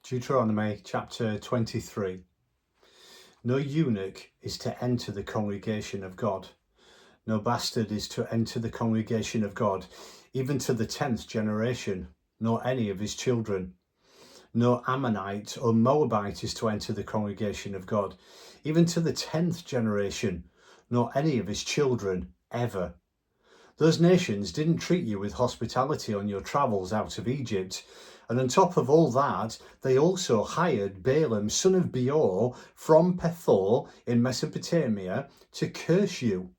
Deuteronomy chapter 23. No eunuch is to enter the congregation of God. No bastard is to enter the congregation of God, even to the 10th generation, nor any of his children. No Ammonite or Moabite is to enter the congregation of God, even to the 10th generation, nor any of his children, ever. Those nations didn't treat you with hospitality on your travels out of Egypt. And on top of all that, they also hired Balaam, son of Beor, from Pethor in Mesopotamia to curse you.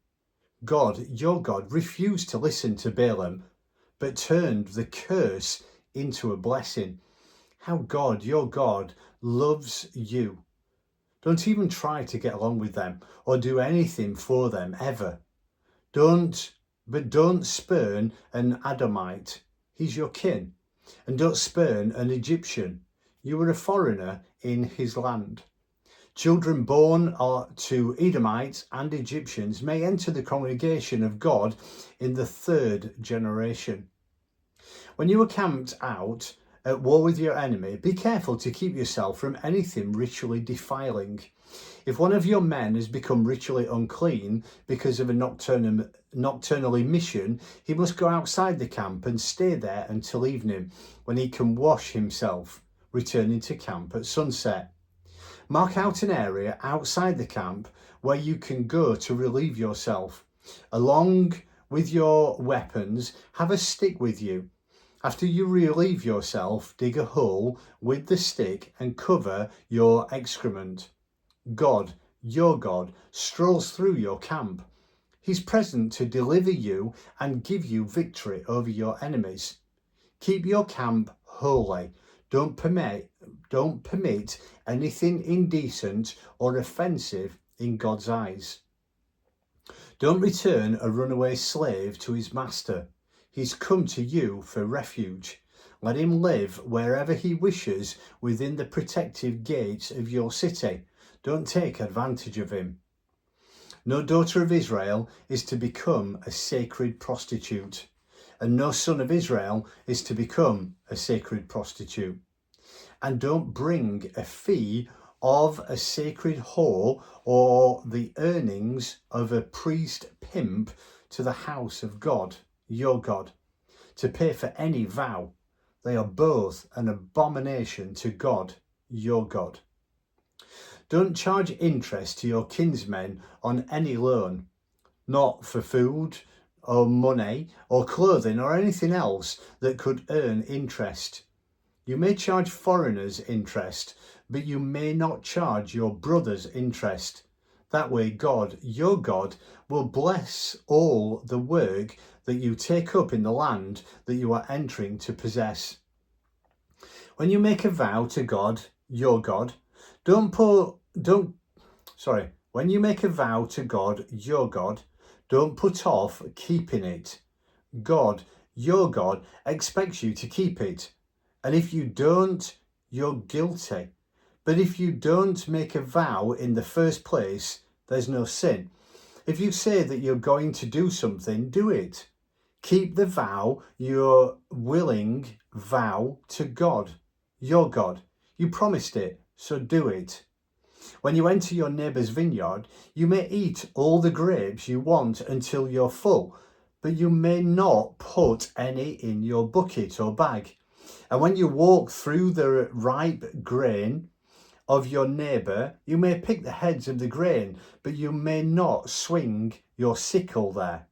God, your God, refused to listen to Balaam, but turned the curse into a blessing. How God, your God, loves you. Don't even try to get along with them or do anything for them, ever. Don't spurn an Edomite. He's your kin. And don't spurn an Egyptian. You are a foreigner in his land. Children born to Edomites and Egyptians may enter the congregation of God in the 3rd generation. When you are camped out at war with your enemy, be careful to keep yourself from anything ritually defiling. If one of your men has become ritually unclean because of a nocturnal emission, he must go outside the camp and stay there until evening, when he can wash himself, returning to camp at sunset. Mark out an area outside the camp where you can go to relieve yourself. Along with your weapons, have a stick with you. After you relieve yourself, dig a hole with the stick and cover your excrement. God, your God, strolls through your camp. He's present to deliver you and give you victory over your enemies. Keep your camp holy. Don't permit anything indecent or offensive in God's eyes. Don't return a runaway slave to his master. He's come to you for refuge. Let him live wherever he wishes within the protective gates of your city. Don't take advantage of him. No daughter of Israel is to become a sacred prostitute, and no son of Israel is to become a sacred prostitute. And don't bring a fee of a sacred whore or the earnings of a priest-pimp to the house of God, your God, to pay for any vow. They are both an abomination to God, your God. Don't charge interest to your kinsmen on any loan, not for food or money or clothing or anything else that could earn interest. You may charge foreigners interest, but you may not charge your brother's interest. That way God, your God, will bless all the work that you take up in the land that you are entering to possess. When you make a vow to God, your God, when you make a vow to God, your God, don't put off keeping it. God, your God, expects you to keep it. And if you don't, you're guilty. But if you don't make a vow in the first place, there's no sin. If you say that you're going to do something, do it. Keep the vow you're willing vow to God, your God. You promised it, so do it. When you enter your neighbour's vineyard, you may eat all the grapes you want until you're full, but you may not put any in your bucket or bag. And when you walk through the ripe grain of your neighbour, you may pick the heads of the grain, but you may not swing your sickle there.